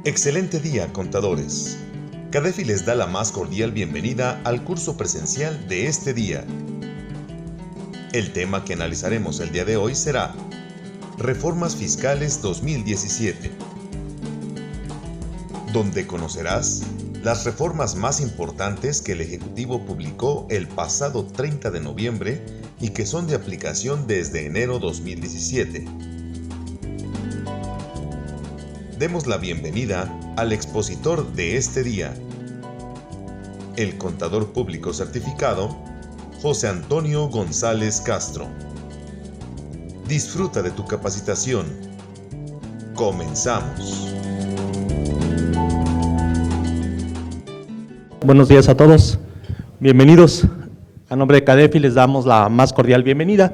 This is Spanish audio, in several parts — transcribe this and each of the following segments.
Excelente día, contadores. CADEFI les da la más cordial bienvenida al curso presencial de este día. El tema que analizaremos el día de hoy será Reformas Fiscales 2017, donde conocerás las reformas más importantes que el Ejecutivo publicó el pasado 30 de noviembre y que son de aplicación desde enero 2017. Demos la bienvenida al expositor de este día, el contador público certificado, José Antonio González Castro. Disfruta de tu capacitación. Comenzamos. Buenos días a todos. Bienvenidos. A nombre de CADEFI les damos la más cordial bienvenida.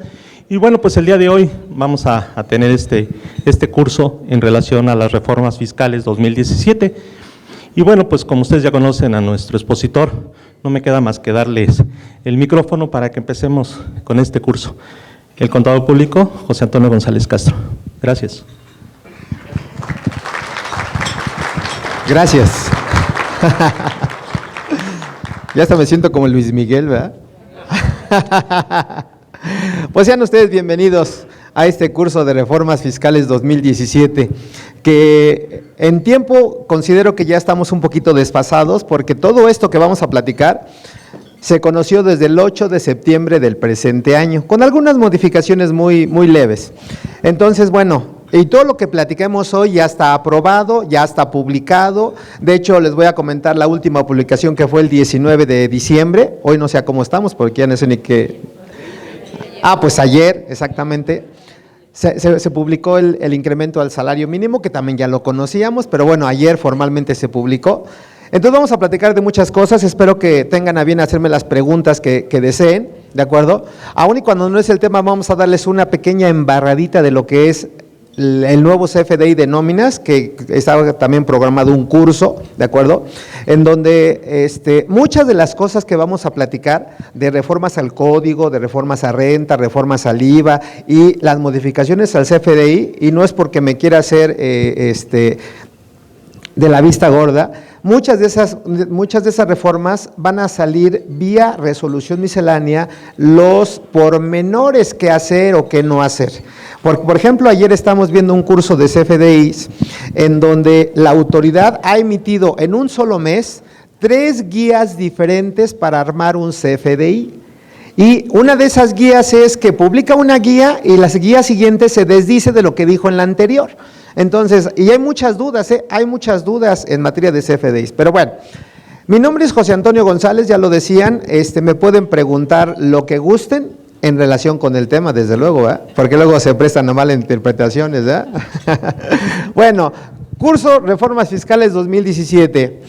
Y bueno, pues el día de hoy vamos a tener este curso en relación a las reformas fiscales 2017. Y bueno, pues como ustedes ya conocen a nuestro expositor, no me queda más que darles el micrófono para que empecemos con este curso. El contador público, José Antonio González Castro. Gracias. Gracias. Ya hasta me siento como Luis Miguel, ¿verdad? Pues sean ustedes bienvenidos a este curso de Reformas Fiscales 2017, que en tiempo considero que ya estamos un poquito desfasados, porque todo esto que vamos a platicar se conoció desde el 8 de septiembre del presente año, con algunas modificaciones muy leves. Entonces, bueno, y todo lo que platiquemos hoy ya está aprobado, ya está publicado. De hecho, les voy a comentar la última publicación que fue el 19 de diciembre. Hoy no sé cómo estamos, porque ya no sé ni qué. Pues ayer, exactamente, se publicó el incremento al salario mínimo, que también ya lo conocíamos, pero bueno, ayer formalmente se publicó. Entonces vamos a platicar de muchas cosas, espero que tengan a bien hacerme las preguntas que deseen, ¿de acuerdo? Aún y cuando no es el tema, vamos a darles una pequeña embarradita de lo que es el nuevo CFDI de nóminas, que estaba también programado un curso, ¿de acuerdo? En donde muchas de las cosas que vamos a platicar, de reformas al código, de reformas a renta, reformas al IVA y las modificaciones al CFDI, y no es porque me quiera hacer de la vista gorda, muchas de esas reformas van a salir vía resolución miscelánea, los pormenores que hacer o que no hacer. Por ejemplo, ayer estamos viendo un curso de CFDIs en donde la autoridad ha emitido en un solo mes 3 guías diferentes para armar un CFDI. Y una de esas guías es que publica una guía y la guía siguiente se desdice de lo que dijo en la anterior. Entonces, y hay muchas dudas en materia de CFDIs, pero bueno, mi nombre es José Antonio González, ya lo decían, me pueden preguntar lo que gusten en relación con el tema, desde luego, ¿verdad? Porque luego se prestan a malas interpretaciones, ¿verdad? Bueno, curso Reformas Fiscales 2017.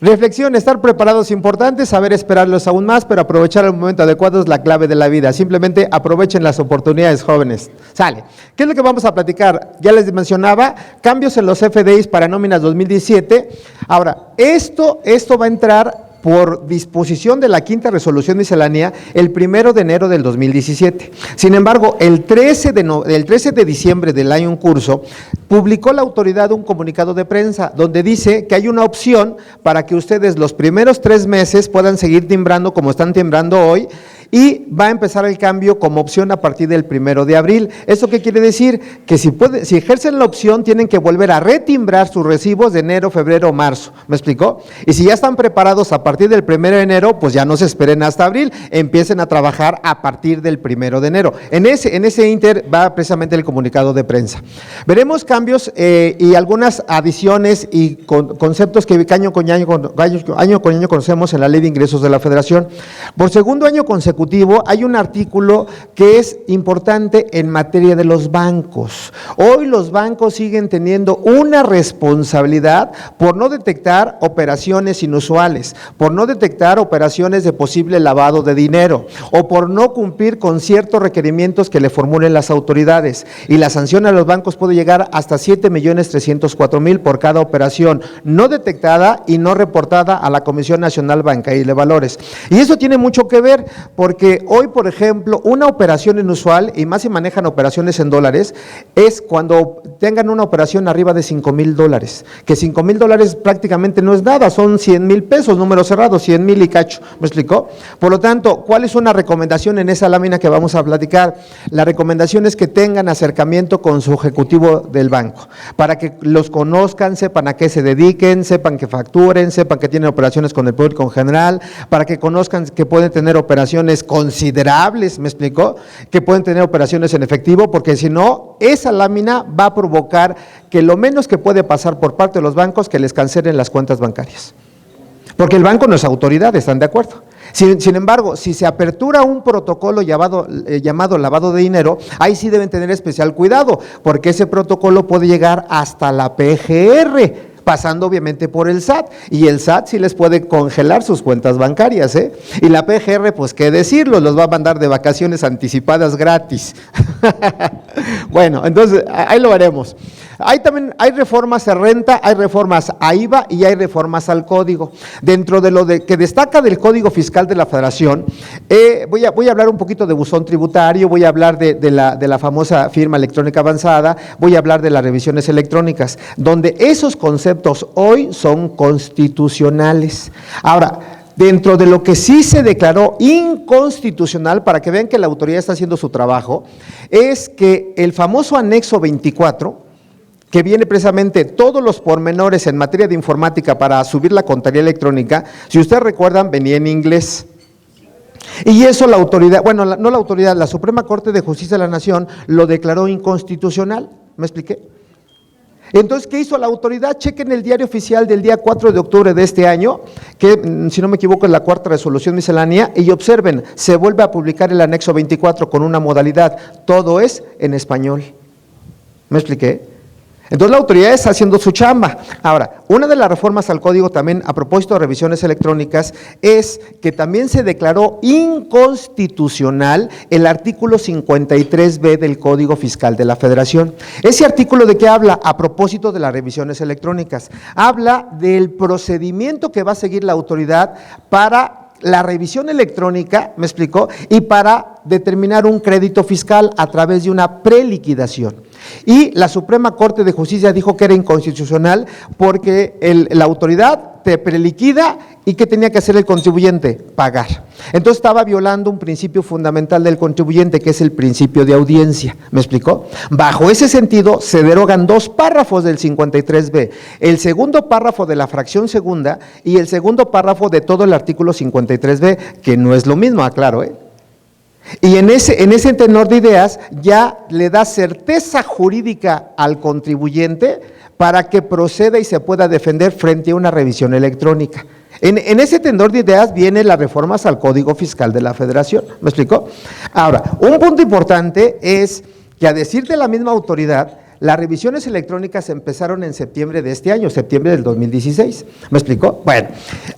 Reflexión: estar preparados es importante, saber esperarlos aún más, pero aprovechar el momento adecuado es la clave de la vida. Simplemente aprovechen las oportunidades, jóvenes. Sale. ¿Qué es lo que vamos a platicar? Ya les mencionaba, cambios en los FDIs para nóminas 2017. Ahora, esto va a entrar por disposición de la quinta resolución miscelánea el 1 de enero del 2017. Sin embargo, el 13 de diciembre del año en curso, publicó la autoridad un comunicado de prensa donde dice que hay una opción para que ustedes los primeros 3 meses puedan seguir timbrando como están timbrando hoy, y va a empezar el cambio como opción a partir del 1 de abril. ¿Eso qué quiere decir? Que si ejercen la opción, tienen que volver a retimbrar sus recibos de enero, febrero, marzo. ¿Me explicó? Y si ya están preparados a partir del 1 de enero, pues ya no se esperen hasta abril, empiecen a trabajar a partir del 1 de enero. En ese inter va precisamente el comunicado de prensa. Veremos cambios y algunas adiciones y conceptos que año con año conocemos en la Ley de Ingresos de la Federación. Por segundo año consecutivo, hay un artículo que es importante en materia de los bancos. Hoy los bancos siguen teniendo una responsabilidad por no detectar operaciones inusuales, por no detectar operaciones de posible lavado de dinero o por no cumplir con ciertos requerimientos que le formulen las autoridades. Y la sanción a los bancos puede llegar hasta 7.304.000 por cada operación no detectada y no reportada a la Comisión Nacional Bancaria y de Valores. Y eso tiene mucho que ver, Porque hoy, por ejemplo, una operación inusual, y más si manejan operaciones en dólares, es cuando tengan una operación arriba de $5,000, que $5,000 prácticamente no es nada, son 100,000 pesos, número cerrado, 100,000 y cacho, ¿me explicó? Por lo tanto, ¿cuál es una recomendación en esa lámina que vamos a platicar? La recomendación es que tengan acercamiento con su ejecutivo del banco, para que los conozcan, sepan a qué se dediquen, sepan que facturen, sepan que tienen operaciones con el público en general, para que conozcan que pueden tener operaciones considerables, ¿me explicó? Que pueden tener operaciones en efectivo, porque si no, esa lámina va a provocar que lo menos que puede pasar por parte de los bancos que les cancelen las cuentas bancarias. Porque el banco no es autoridad, ¿están de acuerdo? Sin embargo, si se apertura un protocolo llamado lavado de dinero, ahí sí deben tener especial cuidado, porque ese protocolo puede llegar hasta la PGR, pasando obviamente por el SAT, y el SAT sí les puede congelar sus cuentas bancarias, y la PGR, pues qué decirlo, los va a mandar de vacaciones anticipadas gratis. Bueno, entonces ahí lo veremos. Hay reformas a renta, hay reformas a IVA y hay reformas al código. Dentro de lo que destaca del Código Fiscal de la Federación, voy a hablar un poquito de buzón tributario, voy a hablar de la famosa firma electrónica avanzada, voy a hablar de las revisiones electrónicas, donde esos conceptos hoy son constitucionales. Ahora, dentro de lo que sí se declaró inconstitucional, para que vean que la autoridad está haciendo su trabajo, es que el famoso anexo 24, que viene precisamente todos los pormenores en materia de informática para subir la contabilidad electrónica, si ustedes recuerdan, venía en inglés. Y eso la autoridad, bueno, no la autoridad, la Suprema Corte de Justicia de la Nación lo declaró inconstitucional. ¿Me expliqué? Entonces, ¿qué hizo la autoridad? Chequen el diario oficial del día 4 de octubre de este año, que si no me equivoco es la cuarta resolución miscelánea, y observen, se vuelve a publicar el anexo 24 con una modalidad, todo es en español. ¿Me expliqué? Entonces la autoridad está haciendo su chamba. Ahora, una de las reformas al código también a propósito de revisiones electrónicas es que también se declaró inconstitucional el artículo 53B del Código Fiscal de la Federación. Ese artículo, ¿de qué habla? A propósito de las revisiones electrónicas. Habla del procedimiento que va a seguir la autoridad para la revisión electrónica, ¿me explicó? Y para determinar un crédito fiscal a través de una preliquidación. Y la Suprema Corte de Justicia dijo que era inconstitucional porque la autoridad te preliquida y ¿qué tenía que hacer el contribuyente? Pagar. Entonces estaba violando un principio fundamental del contribuyente, que es el principio de audiencia. ¿Me explicó? Bajo ese sentido se derogan dos párrafos del 53B, el segundo párrafo de la fracción segunda y el segundo párrafo de todo el artículo 53B, que no es lo mismo, aclaro, Y en ese tenor de ideas ya le da certeza jurídica al contribuyente para que proceda y se pueda defender frente a una revisión electrónica. En ese tenor de ideas vienen las reformas al Código Fiscal de la Federación. ¿Me explicó? Ahora, un punto importante es que a decir de la misma autoridad, las revisiones electrónicas empezaron en septiembre de este año, septiembre del 2016. ¿Me explicó? Bueno,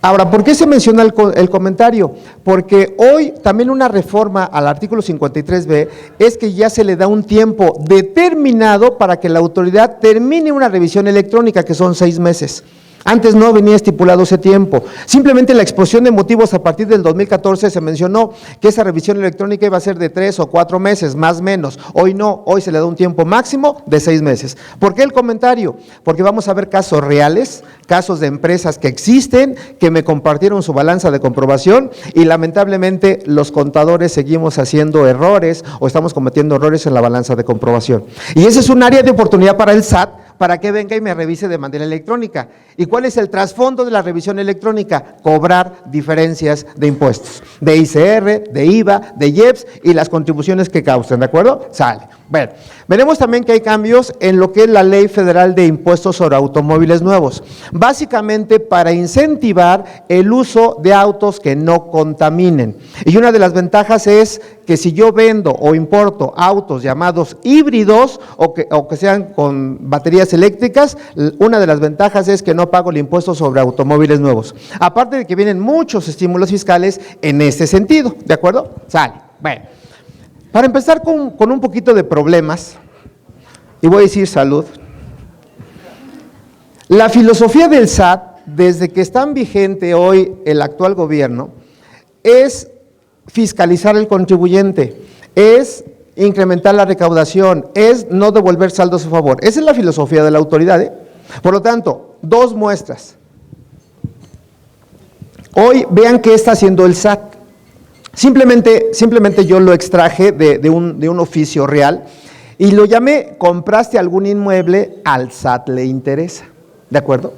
ahora, ¿por qué se menciona el comentario? Porque hoy también una reforma al artículo 53B es que ya se le da un tiempo determinado para que la autoridad termine una revisión electrónica, que son 6 meses. Antes no venía estipulado ese tiempo. Simplemente en la exposición de motivos a partir del 2014 se mencionó que esa revisión electrónica iba a ser de 3 o 4 meses, más o menos. Hoy no, hoy se le da un tiempo máximo de 6 meses. ¿Por qué el comentario? Porque vamos a ver casos reales, casos de empresas que existen, que me compartieron su balanza de comprobación y lamentablemente los contadores seguimos haciendo errores o estamos cometiendo errores en la balanza de comprobación. Y ese es un área de oportunidad para el SAT, para que venga y me revise de manera electrónica. ¿Y cuál es el trasfondo de la revisión electrónica? Cobrar diferencias de impuestos, de ICR, de IVA, de IEPS y las contribuciones que causen, ¿de acuerdo? Sale. Bueno, veremos también que hay cambios en lo que es la Ley Federal de Impuestos sobre Automóviles Nuevos, básicamente para incentivar el uso de autos que no contaminen. Y una de las ventajas es que si yo vendo o importo autos llamados híbridos o que sean con baterías eléctricas, una de las ventajas es que no pago el impuesto sobre automóviles nuevos. Aparte de que vienen muchos estímulos fiscales en ese sentido, ¿de acuerdo? Sale. Bueno, para empezar con un poquito de problemas, y voy a decir salud, la filosofía del SAT, desde que está vigente hoy el actual gobierno, es fiscalizar al contribuyente, es incrementar la recaudación, es no devolver saldo a su favor. Esa es la filosofía de la autoridad, ¿eh? Por lo tanto, dos muestras. Hoy vean qué está haciendo el SAT. Simplemente yo lo extraje de un oficio real y lo llamé "compraste algún inmueble, al SAT le interesa", ¿de acuerdo?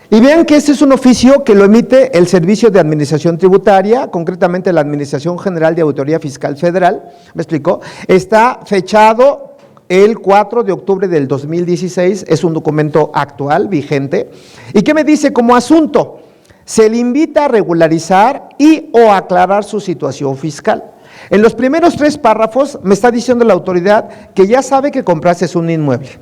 Y vean que este es un oficio que lo emite el Servicio de Administración Tributaria, concretamente la Administración General de Auditoría Fiscal Federal, ¿me explicó? Está fechado el 4 de octubre del 2016, es un documento actual, vigente. ¿Y qué me dice como asunto? Se le invita a regularizar y o aclarar su situación fiscal. En los primeros 3 párrafos me está diciendo la autoridad que ya sabe que compraste un inmueble,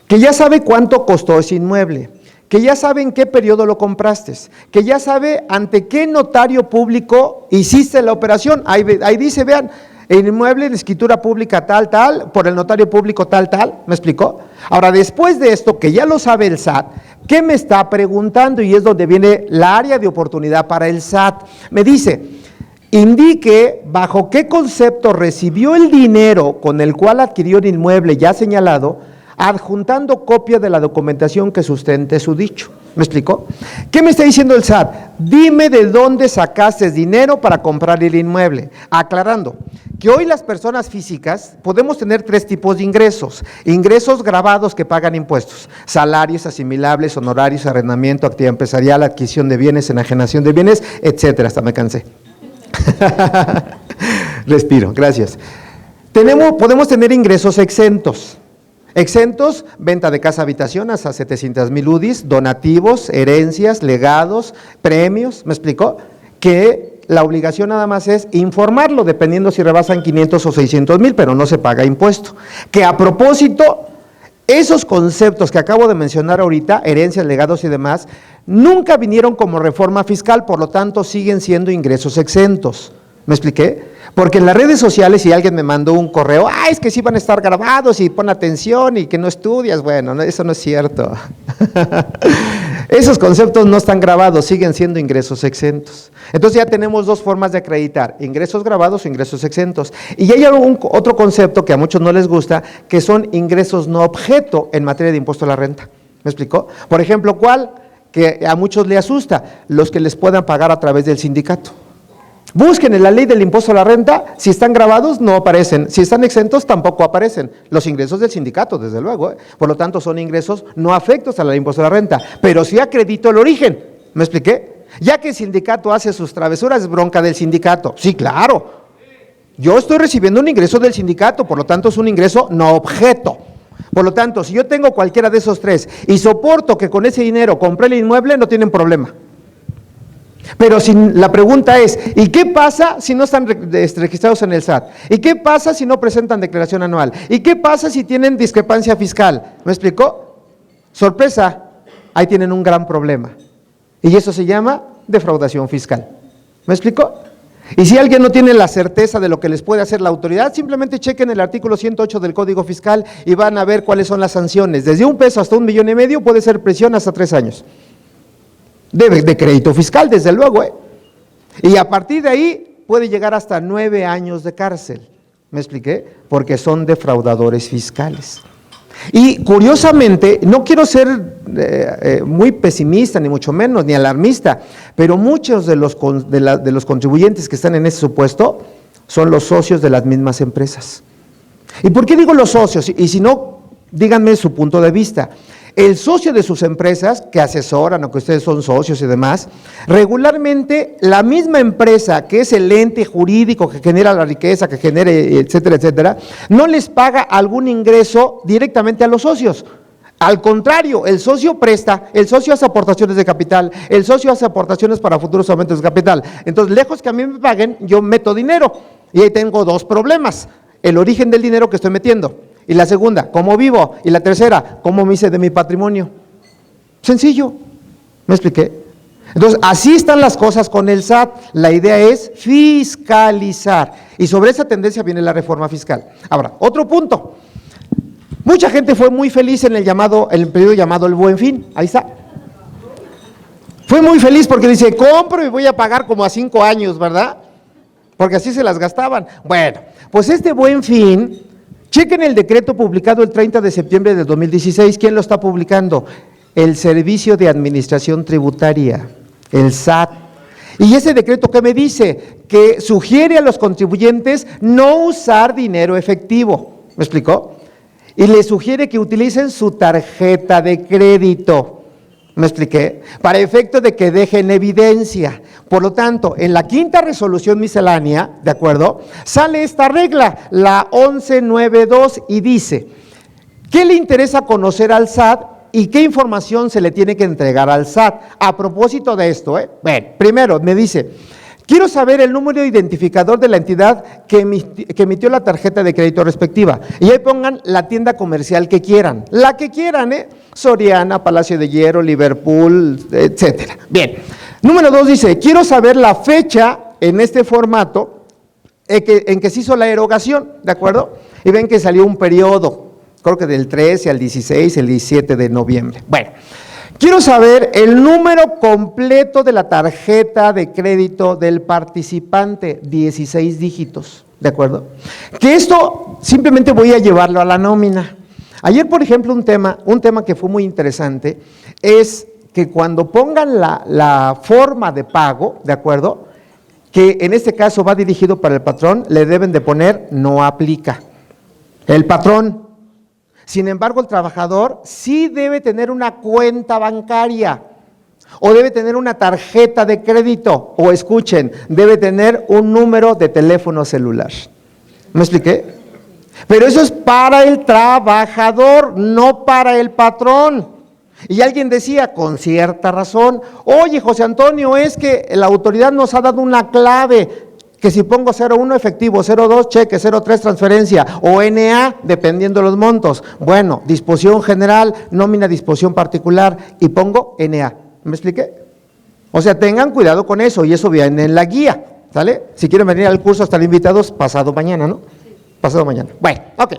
que ya sabe cuánto costó ese inmueble, que ya sabe en qué periodo lo compraste, que ya sabe ante qué notario público hiciste la operación. Ahí dice, vean, el inmueble en escritura pública tal, por el notario público tal, ¿me explicó? Ahora, después de esto, que ya lo sabe el SAT, ¿qué me está preguntando? Y es donde viene la área de oportunidad para el SAT. Me dice, indique bajo qué concepto recibió el dinero con el cual adquirió el inmueble ya señalado, adjuntando copia de la documentación que sustente su dicho. ¿Me explicó? ¿Qué me está diciendo el SAT? Dime de dónde sacaste dinero para comprar el inmueble. Aclarando que hoy las personas físicas podemos tener 3 tipos de ingresos. Ingresos grabados que pagan impuestos: salarios, asimilables, honorarios, arrendamiento, actividad empresarial, adquisición de bienes, enajenación de bienes, etcétera. Hasta me cansé. Respiro, gracias. Podemos tener ingresos exentos. Exentos: venta de casa habitación hasta 700,000 UDIs, donativos, herencias, legados, premios. ¿Me explicó? Que la obligación nada más es informarlo, dependiendo si rebasan 500 o 600,000, pero no se paga impuesto. Que a propósito, esos conceptos que acabo de mencionar ahorita, herencias, legados y demás, nunca vinieron como reforma fiscal, por lo tanto siguen siendo ingresos exentos. ¿Me expliqué? Porque en las redes sociales, si alguien me mandó un correo, es que sí van a estar grabados y pon atención y que no estudias, bueno, eso no es cierto. Esos conceptos no están grabados, siguen siendo ingresos exentos. Entonces ya tenemos 2 formas de acreditar: ingresos grabados o ingresos exentos. Y hay otro concepto que a muchos no les gusta, que son ingresos no objeto en materia de impuesto a la renta. ¿Me explicó? Por ejemplo, ¿cuál? Que a muchos les asusta: los que les puedan pagar a través del sindicato. Busquen en la ley del impuesto a la renta, si están grabados no aparecen, si están exentos tampoco aparecen. Los ingresos del sindicato, desde luego, por lo tanto son ingresos no afectos a la ley del impuesto a la renta, pero sí acredito el origen. ¿Me expliqué? Ya que el sindicato hace sus travesuras, es bronca del sindicato. Sí, claro. Yo estoy recibiendo un ingreso del sindicato, por lo tanto es un ingreso no objeto. Por lo tanto, si yo tengo cualquiera de esos 3 y soporto que con ese dinero compré el inmueble, no tienen problema. Pero si la pregunta es, ¿y qué pasa si no están registrados en el SAT? ¿Y qué pasa si no presentan declaración anual? ¿Y qué pasa si tienen discrepancia fiscal? ¿Me explicó? Sorpresa, ahí tienen un gran problema. Y eso se llama defraudación fiscal. ¿Me explicó? Y si alguien no tiene la certeza de lo que les puede hacer la autoridad, simplemente chequen el artículo 108 del Código Fiscal y van a ver cuáles son las sanciones. Desde $1 hasta $1,5 millones puede ser prisión hasta 3 años. De crédito fiscal, desde luego, Y a partir de ahí puede llegar hasta 9 años de cárcel. ¿Me expliqué? Porque son defraudadores fiscales. Y curiosamente, no quiero ser muy pesimista, ni mucho menos, ni alarmista, pero muchos de los contribuyentes que están en ese supuesto son los socios de las mismas empresas. ¿Y por qué digo los socios? Y si no, díganme su punto de vista. El socio de sus empresas, que asesoran o que ustedes son socios y demás, regularmente la misma empresa que es el ente jurídico que genera la riqueza, que genere, etcétera, etcétera, no les paga algún ingreso directamente a los socios. Al contrario, el socio presta, el socio hace aportaciones de capital, el socio hace aportaciones para futuros aumentos de capital. Entonces, lejos que a mí me paguen, yo meto dinero. Y ahí tengo 2 problemas: el origen del dinero que estoy metiendo. Y la segunda, ¿cómo vivo? Y la tercera, ¿cómo me hice de mi patrimonio? Sencillo, ¿me expliqué? Entonces, así están las cosas con el SAT. La idea es fiscalizar. Y sobre esa tendencia viene la reforma fiscal. Ahora, otro punto. Mucha gente fue muy feliz en el periodo llamado el Buen Fin. Ahí está. Fue muy feliz porque dice, compro y voy a pagar como a 5 años, ¿verdad? porque así se las gastaban. Bueno, pues este Buen Fin, chequen el decreto publicado el 30 de septiembre del 2016. ¿Quién lo está publicando? El Servicio de Administración Tributaria, el SAT. Y ese decreto, ¿qué me dice? Que sugiere a los contribuyentes no usar dinero efectivo. ¿Me explicó? Y les sugiere que utilicen su tarjeta de crédito. ¿Me expliqué? Para efecto de que dejen evidencia. Por lo tanto, en la quinta resolución miscelánea, ¿de acuerdo?, sale esta regla, la 1192, y dice, ¿qué le interesa conocer al SAT y qué información se le tiene que entregar al SAT? A propósito de esto, bueno, primero me dice, quiero saber el número identificador de la entidad que emitió la tarjeta de crédito respectiva. Y ahí pongan la tienda comercial que quieran, la que quieran, Soriana, Palacio de Hierro, Liverpool, etcétera. Bien. Número 2 dice, quiero saber la fecha en este formato en que se hizo la erogación, ¿de acuerdo? Y ven que salió un periodo, creo que del 13 al 16, el 17 de noviembre. Bueno. Quiero saber el número completo de la tarjeta de crédito del participante, 16 dígitos, ¿de acuerdo? Que esto simplemente voy a llevarlo a la nómina. Ayer, por ejemplo, un tema que fue muy interesante es que cuando pongan la forma de pago, ¿de acuerdo?, que en este caso va dirigido para el patrón, le deben de poner no aplica. El patrón. Sin embargo, el trabajador sí debe tener una cuenta bancaria o debe tener una tarjeta de crédito o, escuchen, debe tener un número de teléfono celular. ¿Me expliqué? Pero eso es para el trabajador, no para el patrón. Y alguien decía, con cierta razón, oye, José Antonio, es que la autoridad nos ha dado una clave, que si pongo 01 efectivo, 02 cheque, 03 transferencia o NA, dependiendo de los montos. Bueno, disposición general, nómina, disposición particular y pongo NA. ¿Me expliqué? O sea, tengan cuidado con eso y eso viene en la guía, ¿sale? Si quieren venir al curso, están invitados pasado mañana, ¿no? Pasado mañana. Bueno, ok.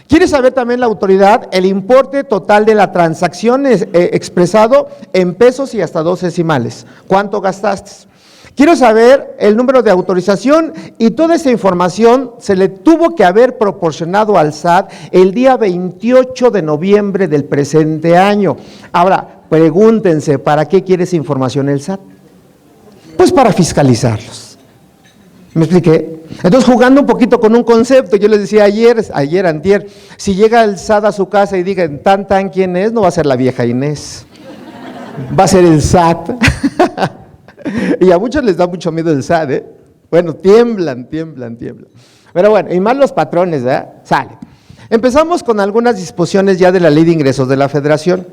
¿Quiere saber también la autoridad el importe total de la transacción expresado en pesos y hasta 2 decimales? ¿Cuánto gastaste? Quiero saber el número de autorización y toda esa información se le tuvo que haber proporcionado al SAT el día 28 de noviembre del presente año. Ahora, pregúntense, ¿para qué quiere esa información el SAT? Pues para fiscalizarlos. ¿Me expliqué? Entonces, jugando un poquito con un concepto, yo les decía antier, si llega el SAT a su casa y digan, tan, ¿quién es? No va a ser la vieja Inés, va a ser el SAT. Y a muchos les da mucho miedo el SAT, ¿eh? Bueno, tiemblan. Pero bueno, y más los patrones, ¿verdad? Sale. Empezamos con algunas disposiciones ya de la Ley de Ingresos de la Federación.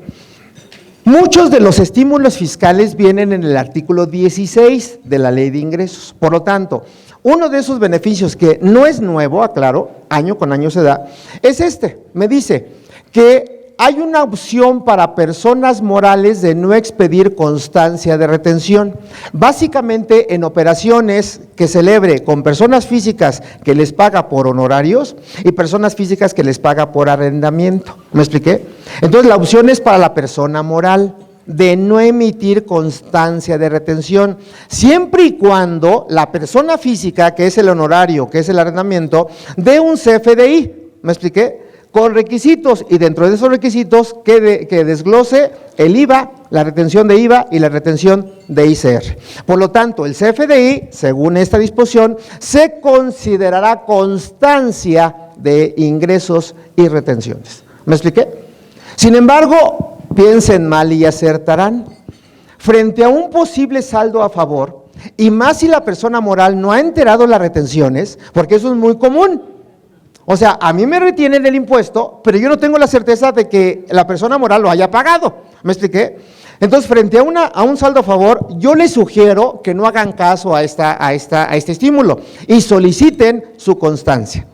Muchos de los estímulos fiscales vienen en el artículo 16 de la Ley de Ingresos. Por lo tanto, uno de esos beneficios que no es nuevo, aclaro, año con año se da, es este. Me dice que hay una opción para personas morales de no expedir constancia de retención. Básicamente en operaciones que celebre con personas físicas que les paga por honorarios y personas físicas que les paga por arrendamiento. ¿Me expliqué? Entonces la opción es para la persona moral de no emitir constancia de retención, siempre y cuando la persona física, que es el honorario, que es el arrendamiento, dé un CFDI. ¿Me expliqué? Con requisitos, y dentro de esos requisitos que desglose el IVA, la retención de IVA y la retención de ICR. Por lo tanto, el CFDI, según esta disposición, se considerará constancia de ingresos y retenciones. ¿Me expliqué? Sin embargo, piensen mal y acertarán. Frente a un posible saldo a favor, y más si la persona moral no ha enterado las retenciones, porque eso es muy común. O sea, a mí me retienen el impuesto, pero yo no tengo la certeza de que la persona moral lo haya pagado. ¿Me expliqué? Entonces, frente a un saldo a favor, yo les sugiero que no hagan caso a este estímulo y soliciten su constancia.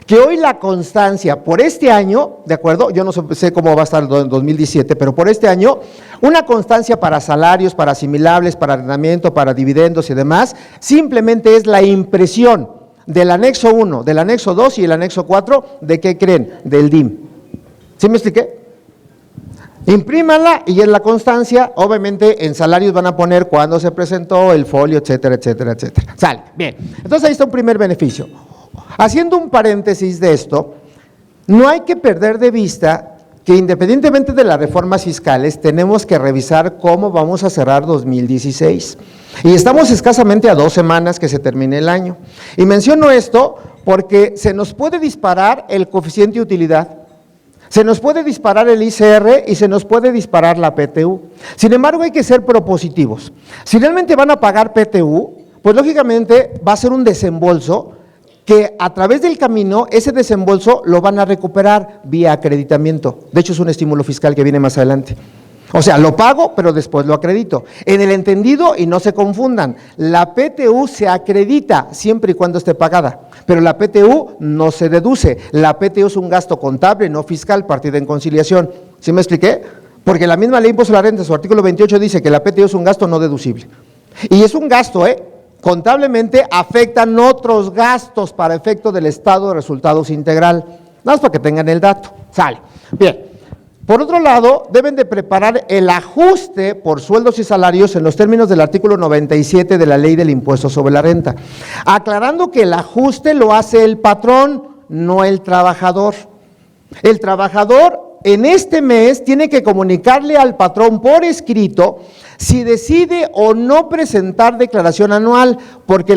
Que hoy la constancia por este año, ¿de acuerdo? Yo no sé cómo va a estar en 2017, pero por este año, una constancia para salarios, para asimilables, para arrendamiento, para dividendos y demás, simplemente es la impresión del anexo 1, del anexo 2 y el anexo 4, ¿de qué creen? Del DIM. ¿Sí me expliqué? Imprímanla y en la constancia, obviamente en salarios van a poner cuándo se presentó, el folio, etcétera, etcétera, etcétera. Sale, bien. Entonces ahí está un primer beneficio. Haciendo un paréntesis de esto, no hay que perder de vista que independientemente de las reformas fiscales, tenemos que revisar cómo vamos a cerrar 2016. Y estamos escasamente a 2 semanas que se termine el año. Y menciono esto porque se nos puede disparar el coeficiente de utilidad, se nos puede disparar el ICR y se nos puede disparar la PTU. Sin embargo, hay que ser propositivos. Si realmente van a pagar PTU, pues lógicamente va a ser un desembolso que a través del camino, ese desembolso lo van a recuperar vía acreditamiento. De hecho, es un estímulo fiscal que viene más adelante. O sea, lo pago, pero después lo acredito. En el entendido, y no se confundan, la PTU se acredita siempre y cuando esté pagada, pero la PTU no se deduce. La PTU es un gasto contable, no fiscal, partida en conciliación. ¿Sí me expliqué? Porque la misma ley de impuesto a la renta, su artículo 28 dice que la PTU es un gasto no deducible. Y es un gasto, contablemente afectan otros gastos para efecto del estado de resultados integral. Nada más para que tengan el dato. Sale. Bien. Por otro lado, deben de preparar el ajuste por sueldos y salarios en los términos del artículo 97 de la Ley del Impuesto sobre la Renta, aclarando que el ajuste lo hace el patrón, no el trabajador. El trabajador en este mes tiene que comunicarle al patrón por escrito si decide o no presentar declaración anual, porque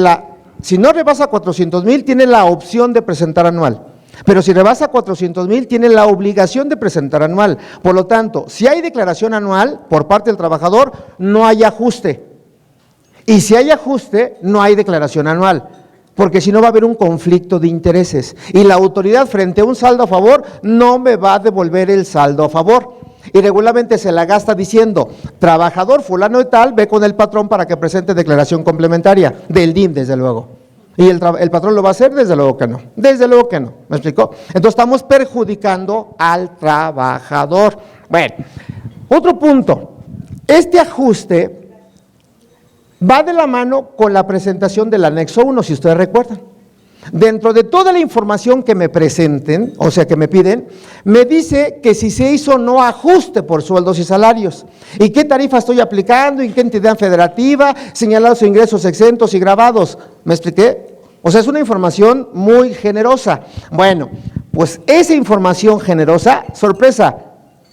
si no rebasa 400,000 tiene la opción de presentar anual. Pero si rebasa 400,000, tiene la obligación de presentar anual. Por lo tanto, si hay declaración anual por parte del trabajador, no hay ajuste. Y si hay ajuste, no hay declaración anual, porque si no va a haber un conflicto de intereses. Y la autoridad frente a un saldo a favor, no me va a devolver el saldo a favor. Y regularmente se la gasta diciendo, trabajador fulano de tal, ve con el patrón para que presente declaración complementaria, del DIM desde luego. ¿Y el patrón lo va a hacer? Desde luego que no. Desde luego que no. ¿Me explicó? Entonces estamos perjudicando al trabajador. Bueno, otro punto. Este ajuste va de la mano con la presentación del anexo 1, si ustedes recuerdan. Dentro de toda la información que me presenten, o sea que me piden, me dice que si se hizo no ajuste por sueldos y salarios, y qué tarifa estoy aplicando, y qué entidad federativa, señalados ingresos exentos y grabados. ¿Me expliqué? O sea, es una información muy generosa. Bueno, pues esa información generosa, sorpresa,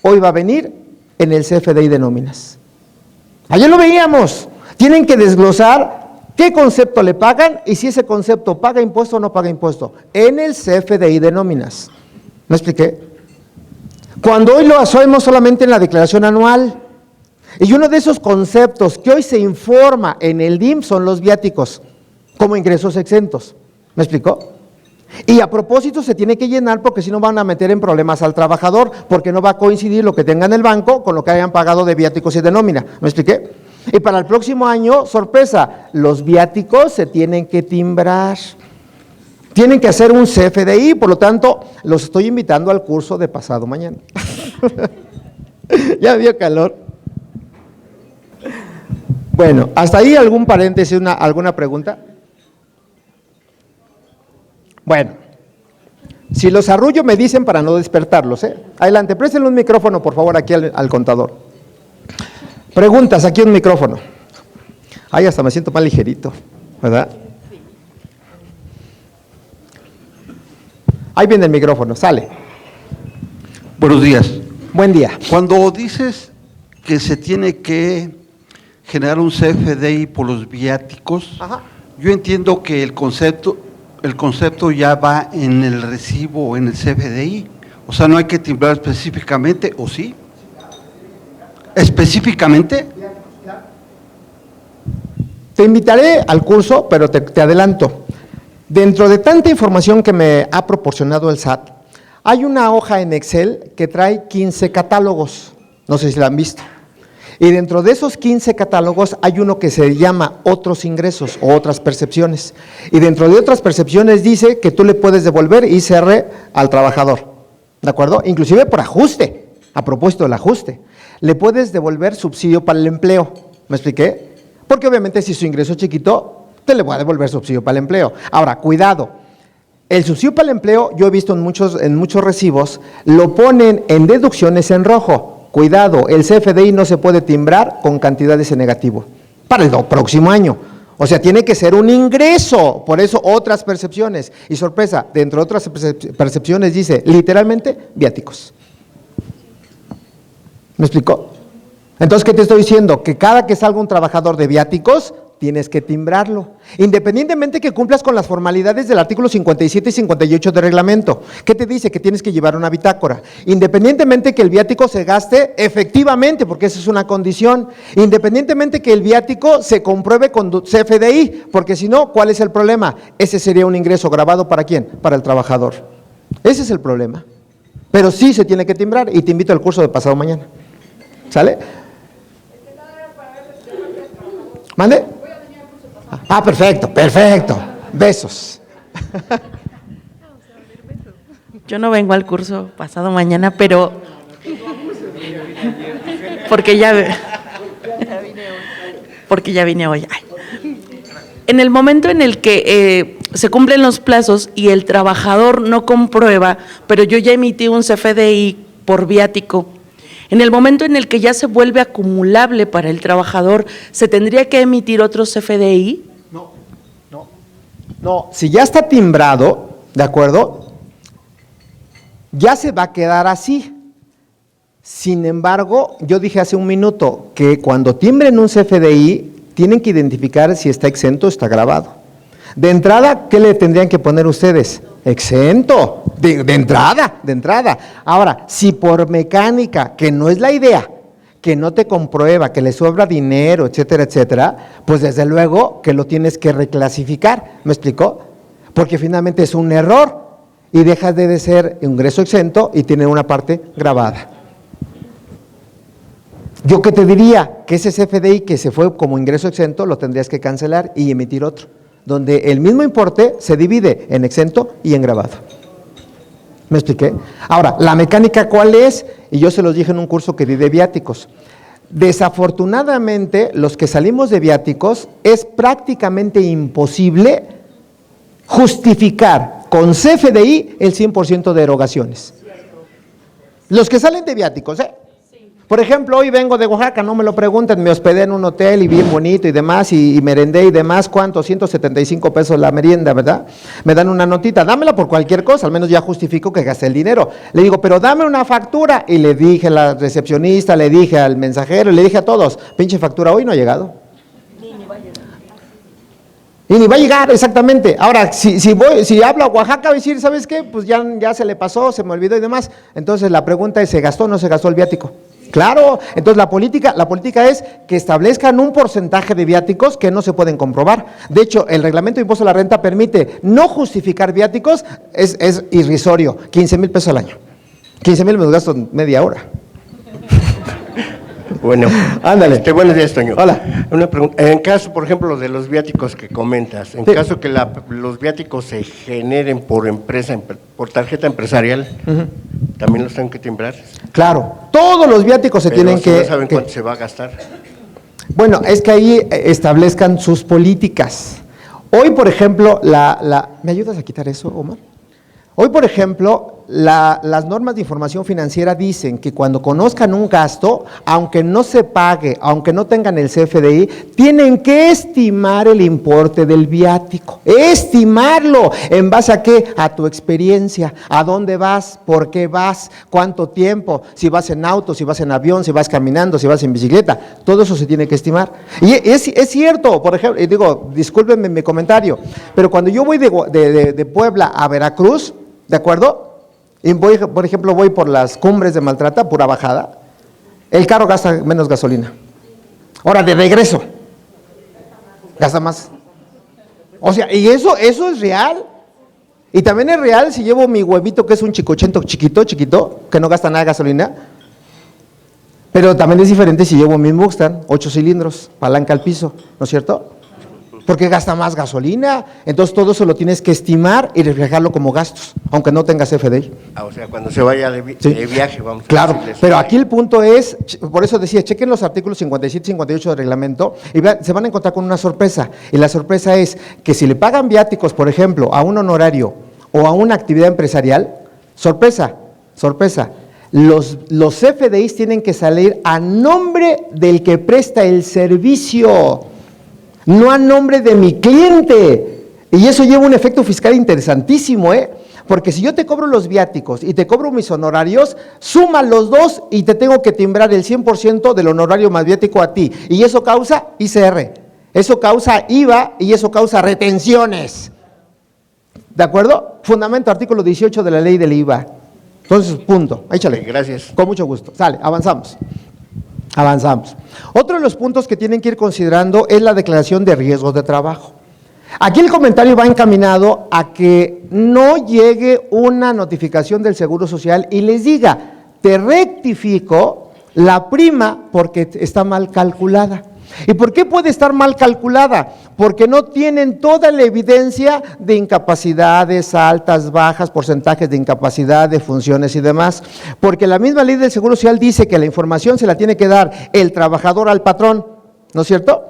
hoy va a venir en el CFDI de nóminas. Ayer lo veíamos, tienen que desglosar qué concepto le pagan y si ese concepto paga impuesto o no paga impuesto, en el CFDI de nóminas. ¿Me expliqué? Cuando hoy lo hacemos solamente en la declaración anual, y uno de esos conceptos que hoy se informa en el DIM son los viáticos, como ingresos exentos. ¿Me explicó? Y a propósito se tiene que llenar porque si no van a meter en problemas al trabajador, porque no va a coincidir lo que tenga en el banco con lo que hayan pagado de viáticos y de nómina. ¿Me expliqué? Y para el próximo año, sorpresa, los viáticos se tienen que timbrar, tienen que hacer un CFDI, por lo tanto, los estoy invitando al curso de pasado mañana. ¿Ya dio calor? Bueno, ¿hasta ahí algún paréntesis, alguna pregunta? Bueno, si los arrullo me dicen para no despertarlos, Adelante, préstenle un micrófono, por favor, aquí al contador. Preguntas, aquí un micrófono. Ay, hasta me siento más ligerito, ¿verdad? Ahí viene el micrófono, sale. Buenos días. Buen día. Cuando dices que se tiene que generar un CFDI por los viáticos, Ajá. Yo entiendo que el concepto ya va en el recibo o en el CFDI. O sea, no hay que timbrar específicamente, ¿o sí? ¿Específicamente? Te invitaré al curso, pero te adelanto. Dentro de tanta información que me ha proporcionado el SAT, hay una hoja en Excel que trae 15 catálogos, no sé si la han visto. Y dentro de esos 15 catálogos hay uno que se llama otros ingresos o otras percepciones. Y dentro de otras percepciones dice que tú le puedes devolver ICR al trabajador, ¿de acuerdo? Inclusive por ajuste, a propósito del ajuste. Le puedes devolver subsidio para el empleo, ¿me expliqué? Porque obviamente si su ingreso es chiquito, te le voy a devolver subsidio para el empleo. Ahora, cuidado, el subsidio para el empleo, yo he visto en muchos recibos, lo ponen en deducciones en rojo. cuidado, el CFDI no se puede timbrar con cantidades en negativo para el próximo año. O sea, tiene que ser un ingreso, por eso otras percepciones. Y sorpresa, dentro de otras percepciones dice, literalmente, viáticos. ¿Me explicó? Entonces, ¿qué te estoy diciendo? Que cada que salga un trabajador de viáticos, tienes que timbrarlo, independientemente que cumplas con las formalidades del artículo 57 y 58 del reglamento. ¿Qué te dice? Que tienes que llevar una bitácora, independientemente que el viático se gaste efectivamente, porque esa es una condición, independientemente que el viático se compruebe con CFDI, porque si no, ¿cuál es el problema? Ese sería un ingreso grabado ¿para quién? Para el trabajador. Ese es el problema. Pero sí se tiene que timbrar y te invito al curso de pasado mañana. ¿Sale? ¿Mande? Ah, perfecto, perfecto. Besos. Yo no vengo al curso pasado mañana, pero porque ya vine hoy. Ay. En el momento en el que se cumplen los plazos y el trabajador no comprueba, pero yo ya emití un CFDI por viático, en el momento en el que ya se vuelve acumulable para el trabajador, ¿se tendría que emitir otro CFDI? No, si ya está timbrado, ¿de acuerdo? Ya se va a quedar así. Sin embargo, yo dije hace un minuto que cuando timbren un CFDI, tienen que identificar si está exento o está grabado. De entrada, ¿qué le tendrían que poner ustedes? Exento, de entrada. Ahora, si por mecánica, que no es la idea, que no te comprueba, que le sobra dinero, etcétera, etcétera, pues desde luego que lo tienes que reclasificar, ¿me explicó? Porque finalmente es un error y deja de ser ingreso exento y tiene una parte grabada. Yo qué te diría, que ese CFDI que se fue como ingreso exento lo tendrías que cancelar y emitir otro, donde el mismo importe se divide en exento y en grabado. ¿Me expliqué? Ahora, la mecánica ¿cuál es? Y yo se los dije en un curso que di de viáticos. Desafortunadamente, los que salimos de viáticos es prácticamente imposible justificar con CFDI el 100% de erogaciones. Los que salen de viáticos, Por ejemplo, hoy vengo de Oaxaca, no me lo pregunten, me hospedé en un hotel y bien bonito y demás, y merendé y demás, ¿cuánto? 175 pesos la merienda, ¿verdad? Me dan una notita, dámela por cualquier cosa, al menos ya justifico que gasté el dinero. Le digo, pero dame una factura, y le dije a la recepcionista, le dije al mensajero, le dije a todos, pinche factura hoy no ha llegado. Y ni va a llegar, exactamente. Ahora, si hablo a Oaxaca, voy a decir, ¿sabes qué? Pues ya se le pasó, se me olvidó y demás. Entonces la pregunta es, ¿se gastó o no se gastó el viático? Claro, entonces la política es que establezcan un porcentaje de viáticos que no se pueden comprobar. De hecho, el reglamento de impuesto a la renta permite no justificar viáticos, es irrisorio, 15,000 pesos al año. 15,000 me los gasto en media hora. Bueno, ándale. Buenos días, Toño. Hola. Una pregunta. En caso, por ejemplo, de los viáticos que comentas, en caso que los viáticos se generen por empresa, por tarjeta empresarial, ¿también los tienen que timbrar? Claro, todos los viáticos se tienen que… ¿No saben cuánto se va a gastar? Bueno, es que ahí establezcan sus políticas. Hoy, por ejemplo, ¿me ayudas a quitar eso, Omar? Hoy, por ejemplo, las normas de información financiera dicen que cuando conozcan un gasto, aunque no se pague, aunque no tengan el CFDI, tienen que estimar el importe del viático. Estimarlo. ¿En base a qué? A tu experiencia. ¿A dónde vas? ¿Por qué vas? ¿Cuánto tiempo? Si vas en auto, si vas en avión, si vas caminando, si vas en bicicleta. Todo eso se tiene que estimar. Y es cierto, por ejemplo, y digo, discúlpenme mi comentario, pero cuando yo voy de Puebla a Veracruz, ¿de acuerdo? Y voy, por ejemplo, voy por las cumbres de Maltrata, pura bajada, el carro gasta menos gasolina. Ahora, de regreso, gasta más. O sea, y eso es real. Y también es real si llevo mi huevito, que es un chicochento chiquito, que no gasta nada de gasolina. Pero también es diferente si llevo mi Mustang, 8 cilindros, palanca al piso, ¿no es cierto? Porque gasta más gasolina, entonces todo eso lo tienes que estimar y reflejarlo como gastos, aunque no tengas CFDI. O sea, cuando se vaya de viaje, vamos a claro, decirles. pero aquí el punto es, por eso decía, chequen los artículos 57 y 58 del reglamento y se van a encontrar con una sorpresa, y la sorpresa es que si le pagan viáticos, por ejemplo, a un honorario o a una actividad empresarial, sorpresa, Los CFDIs tienen que salir a nombre del que presta el servicio, no a nombre de mi cliente. Y eso lleva un efecto fiscal interesantísimo, ¿eh? Porque si yo te cobro los viáticos y te cobro mis honorarios, suma los dos y te tengo que timbrar el 100% del honorario más viático a ti. Y eso causa ICR, eso causa IVA y eso causa retenciones. ¿De acuerdo? Fundamento artículo 18 de la ley del IVA. Entonces, punto. Échale. Gracias. Con mucho gusto. Sale, avanzamos. Avanzamos. Otro de los puntos que tienen que ir considerando es la declaración de riesgos de trabajo. Aquí el comentario va encaminado a que no llegue una notificación del Seguro Social y les diga, te rectifico la prima porque está mal calculada. ¿Y por qué puede estar mal calculada? Porque no tienen toda la evidencia de incapacidades, altas, bajas, porcentajes de incapacidad, de funciones y demás. Porque la misma ley del Seguro Social dice que la información se la tiene que dar el trabajador al patrón, ¿no es cierto?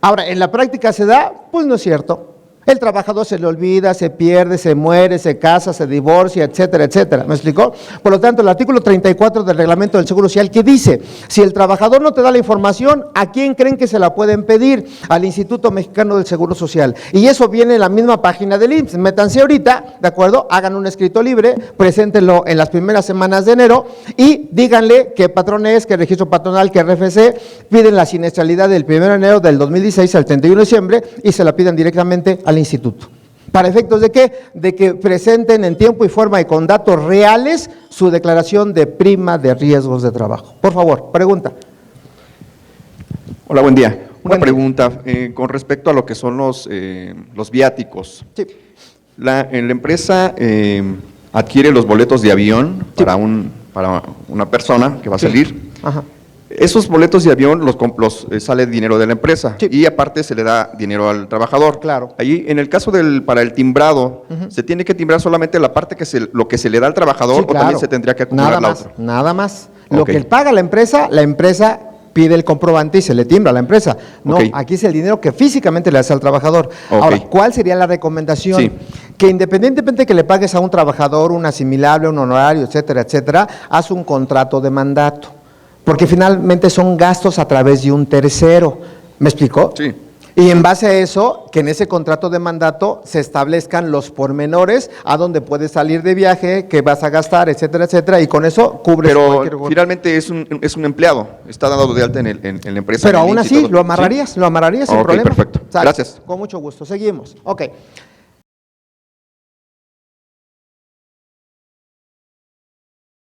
Ahora, ¿en la práctica se da? Pues no es cierto. El trabajador se le olvida, se pierde, se muere, se casa, se divorcia, etcétera, etcétera. ¿Me explicó? Por lo tanto, el artículo 34 del reglamento del Seguro Social, que dice, si el trabajador no te da la información, ¿a quién creen que se la pueden pedir? Al Instituto Mexicano del Seguro Social. Y eso viene en la misma página del IMSS. Métanse ahorita, ¿de acuerdo? Hagan un escrito libre, preséntenlo en las primeras semanas de enero y díganle qué patrón es, qué registro patronal, qué RFC, piden la siniestralidad del 1 de enero del 2016 al 31 de diciembre y se la pidan directamente al instituto. ¿Para efectos de qué? De que presenten en tiempo y forma y con datos reales su declaración de prima de riesgos de trabajo. Por favor, pregunta. Hola, buen día. Buen día. Pregunta con respecto a lo que son los viáticos. Sí. La empresa adquiere los boletos de avión Sí. para una persona que va a salir. Ajá. Esos boletos de avión sale dinero de la empresa Sí. y aparte se le da dinero al trabajador. Claro. Allí, en el caso para el timbrado, ¿se tiene que timbrar solamente la parte lo que se le da al trabajador Sí, o también se tendría que acumular nada la más, otra? nada más. Lo Ok. que paga la empresa pide el comprobante y se le timbra a la empresa. No, Ok. aquí es el dinero que físicamente le hace al trabajador. Ok. Ahora, ¿cuál sería la recomendación? Sí. Que independientemente que le pagues a un trabajador un asimilable, un honorario, etcétera, etcétera, haz un contrato de mandato. Porque finalmente son gastos a través de un tercero. ¿Me explicó? Sí. Y en base a eso, que en ese contrato de mandato se establezcan los pormenores a dónde puedes salir de viaje, qué vas a gastar, etcétera, etcétera, y con eso cubres cualquier... Pero finalmente es un empleado, está dado de alta en la empresa. Pero en el aún IMSS y así, todo. lo amarrarías sin Ok, problema. perfecto. Sale. Gracias. Con mucho gusto. Seguimos. Ok.